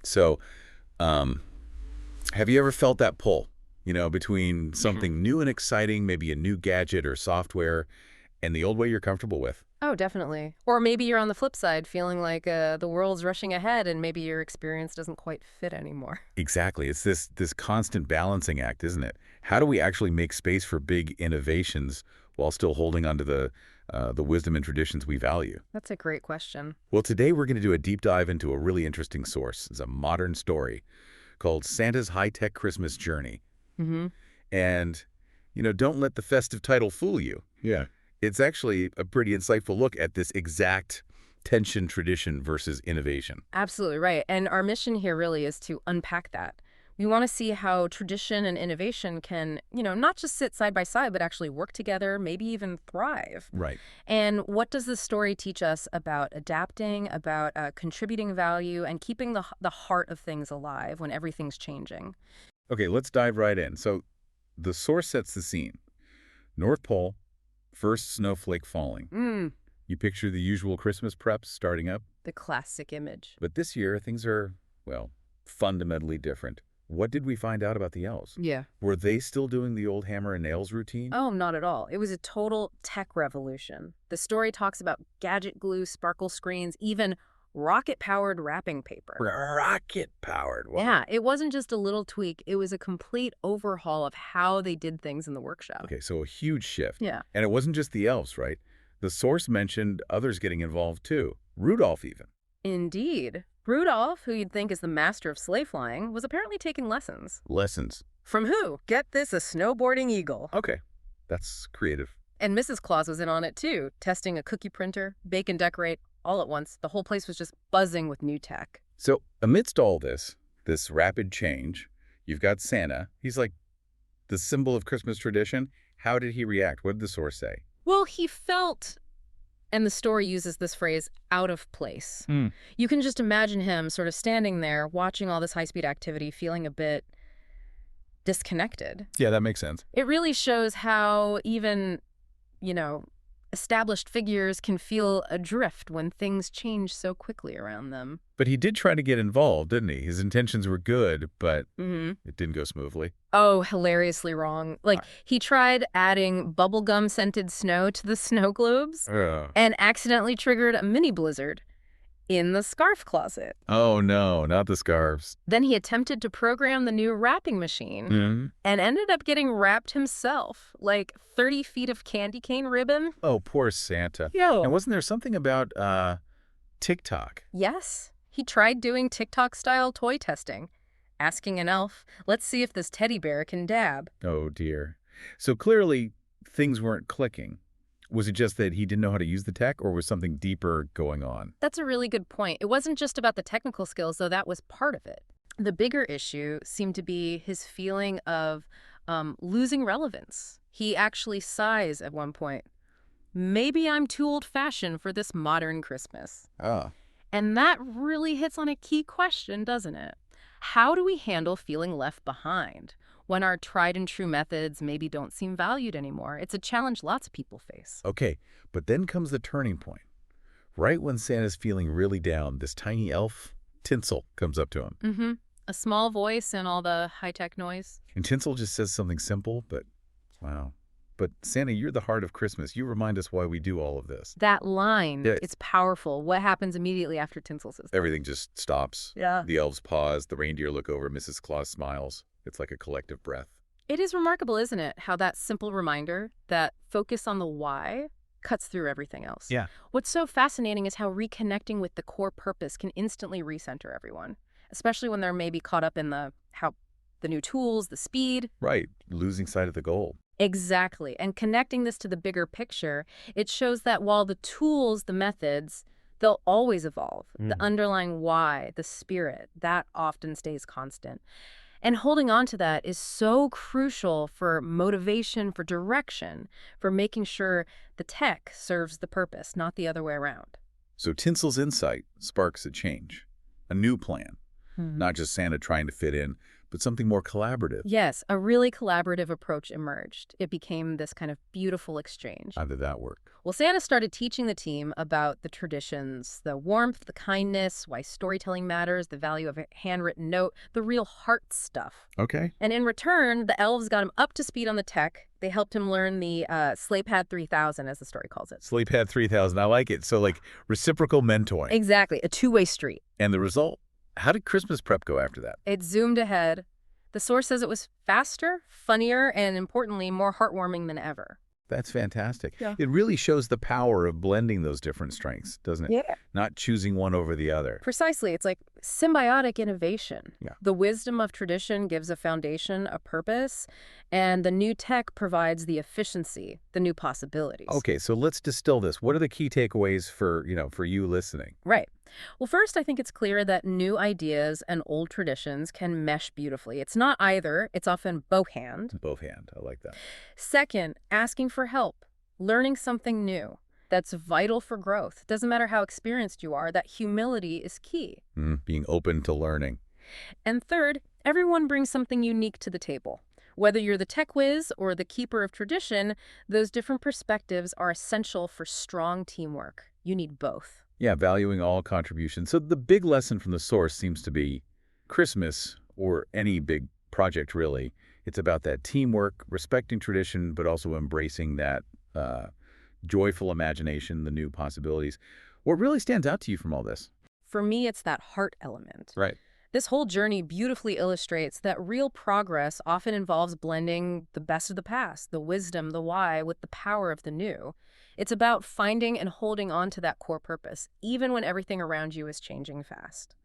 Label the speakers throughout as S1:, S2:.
S1: So, um, have you ever felt that pull, between something new and exciting, maybe a new gadget or software, and the old way you're comfortable with?
S2: Oh, definitely. Or maybe you're on the flip side, feeling like the world's rushing ahead and maybe your experience doesn't quite fit anymore.
S1: Exactly. It's this constant balancing act, isn't it? How do we actually make space for big innovations while still holding on to the wisdom and traditions we value?
S2: That's a great question.
S1: Well, today we're going to do a deep dive into a really interesting source. It's a modern story called Santa's High-Tech Christmas Journey.
S2: Mm-hmm.
S1: And, don't let the festive title fool you. Yeah. It's actually a pretty insightful look at this exact tension, tradition versus innovation.
S2: Absolutely right. And our mission here really is to unpack that. We want to see how tradition and innovation can, not just sit side by side, but actually work together, maybe even thrive.
S1: Right.
S2: And what does this story teach us about adapting, about contributing value, and keeping the heart of things alive when everything's changing?
S1: Okay, let's dive right in. So the source sets the scene. North Pole, first snowflake falling.
S2: Mm,
S1: You picture the usual Christmas preps starting up,
S2: the classic image.
S1: but this year things are, well, fundamentally different. What did we find out about the elves?
S2: Yeah.
S1: Were they still doing the old hammer and nails routine?
S2: Oh, not at all. It was a total tech revolution. The story talks about gadget glue, sparkle screens, even rocket-powered wrapping paper.
S1: Rocket powered. Wow.
S2: Yeah, it wasn't just a little tweak. It was a complete overhaul of how they did things in the workshop.
S1: Okay, so a huge shift.
S2: Yeah,
S1: And it wasn't just the elves, right? The source mentioned others getting involved too. Rudolph even.
S2: indeed. Rudolph, who you'd think is the master of sleigh flying, was apparently taking lessons.
S1: Lessons.
S2: From who? Get this, a snowboarding eagle.
S1: Okay, that's creative.
S2: And Mrs. Claus was in on it too, testing a cookie printer, bake and decorate, all at once. The whole place was just buzzing with new tech.
S1: So amidst all this rapid change, you've got Santa. He's like the symbol of Christmas tradition. How did he react? What did the source say?
S2: Well, he felt, and the story uses this phrase, out of place.
S1: Hmm.
S2: You can just imagine him sort of standing there, watching all this high-speed activity, feeling a bit disconnected.
S1: Yeah, that makes sense.
S2: It really shows how even, you know, established figures can feel adrift when things change so quickly around them.
S1: But he did try to get involved, didn't he? His intentions were good, but
S2: Mm-hmm.
S1: it didn't go smoothly.
S2: Oh, hilariously wrong. Like, he tried adding bubblegum-scented snow to the snow globes and accidentally triggered a mini blizzard in the scarf closet.
S1: Oh, no, not the scarves.
S2: Then he attempted to program the new wrapping machine and ended up getting wrapped himself, like 30 feet of candy cane ribbon.
S1: Oh, poor Santa.
S2: Yo.
S1: And wasn't there something about TikTok?
S2: Yes, he tried doing TikTok-style toy testing, asking an elf, let's see if this teddy bear can dab.
S1: Oh, dear. So clearly things weren't clicking. Was it just that he didn't know how to use the tech, or was something deeper going on?
S2: That's a really good point. It wasn't just about the technical skills, though that was part of it. The bigger issue seemed to be his feeling of losing relevance. He actually sighs at one point, maybe I'm too old-fashioned for this modern Christmas.
S1: Ah.
S2: And that really hits on a key question, doesn't it? How do we handle feeling left behind when our tried and true methods maybe don't seem valued anymore? It's a challenge lots of people face.
S1: Okay, but then comes the turning point. Right when Santa's feeling really down, this tiny elf, Tinsel, comes up to him.
S2: Mm-hmm. A small voice and all the high-tech noise.
S1: And Tinsel just says something simple, but wow. But Santa, you're the heart of Christmas. You remind us why we do all of this.
S2: That line,
S1: Yeah.
S2: it's powerful. What happens immediately after Tinsel says that?
S1: Everything just stops.
S2: Yeah.
S1: The elves pause, the reindeer look over, Mrs. Claus smiles. It's like a collective breath.
S2: It is remarkable, isn't it, how that simple reminder, that focus on the why, cuts through everything else.
S1: Yeah.
S2: What's so fascinating is how reconnecting with the core purpose can instantly recenter everyone, especially when they're maybe caught up in the new tools, the speed.
S1: Right, losing sight of the goal.
S2: Exactly. And connecting this to the bigger picture, it shows that while the tools, the methods, they'll always evolve. The underlying why, the spirit, that often stays constant. And holding on to that is so crucial for motivation, for direction, for making sure the tech serves the purpose, not the other way around.
S1: So Tinsel's insight sparks a change, a new plan. Not just Santa trying to fit in, but something more collaborative.
S2: Yes, a really collaborative approach emerged. It became this kind of beautiful exchange.
S1: How did that work?
S2: Well, Santa started teaching the team about the traditions, the warmth, the kindness, why storytelling matters, the value of a handwritten note, the real heart stuff.
S1: Okay.
S2: And in return, the elves got him up to speed on the tech. They helped him learn the Slaypad 3000, as the story calls it.
S1: Sleephead 3000. I like it. So like reciprocal mentoring.
S2: Exactly, a two-way street.
S1: And the result? How did Christmas prep go after that?
S2: It zoomed ahead. The source says it was faster, funnier, and importantly, more heartwarming than ever.
S1: That's fantastic.
S2: Yeah.
S1: It really shows the power of blending those different strengths, doesn't it?
S2: Yeah.
S1: Not choosing one over the other.
S2: Precisely. It's like symbiotic innovation.
S1: Yeah.
S2: The wisdom of tradition gives a foundation, a purpose, and the new tech provides the efficiency, the new possibilities.
S1: Okay, so let's distill this. What are the key takeaways for you listening?
S2: Right. Well, first, I think it's clear that new ideas and old traditions can mesh beautifully. It's not either. It's often both hand.
S1: Both hand. I like that.
S2: Second, asking for help, learning something new. That's vital for growth. Doesn't matter how experienced you are, that humility is key.
S1: Being open to learning.
S2: And third, everyone brings something unique to the table. Whether you're the tech whiz or the keeper of tradition, those different perspectives are essential for strong teamwork. You need both.
S1: Yeah, valuing all contributions. So the big lesson from the source seems to be Christmas, or any big project really, it's about that teamwork, respecting tradition, but also embracing that joyful imagination, the new possibilities. What really stands out to you from all this?
S2: For me, it's that heart element.
S1: Right.
S2: This whole journey beautifully illustrates that real progress often involves blending the best of the past, the wisdom, the why, with the power of the new. It's about finding and holding on to that core purpose, even when everything around you is changing fast.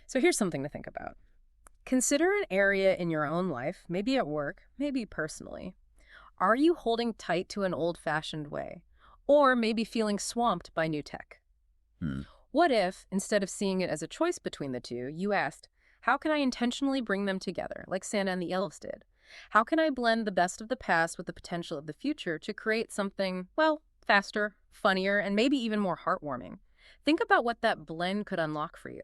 S2: So here's something to think about. Consider an area in your own life, maybe at work, maybe personally. Are you holding tight to an old-fashioned way? Or maybe feeling swamped by new tech? What if, instead of seeing it as a choice between the two, you asked, how can I intentionally bring them together, like Santa and the elves did? How can I blend the best of the past with the potential of the future to create something, well, faster, funnier, and maybe even more heartwarming? Think about what that blend could unlock for you.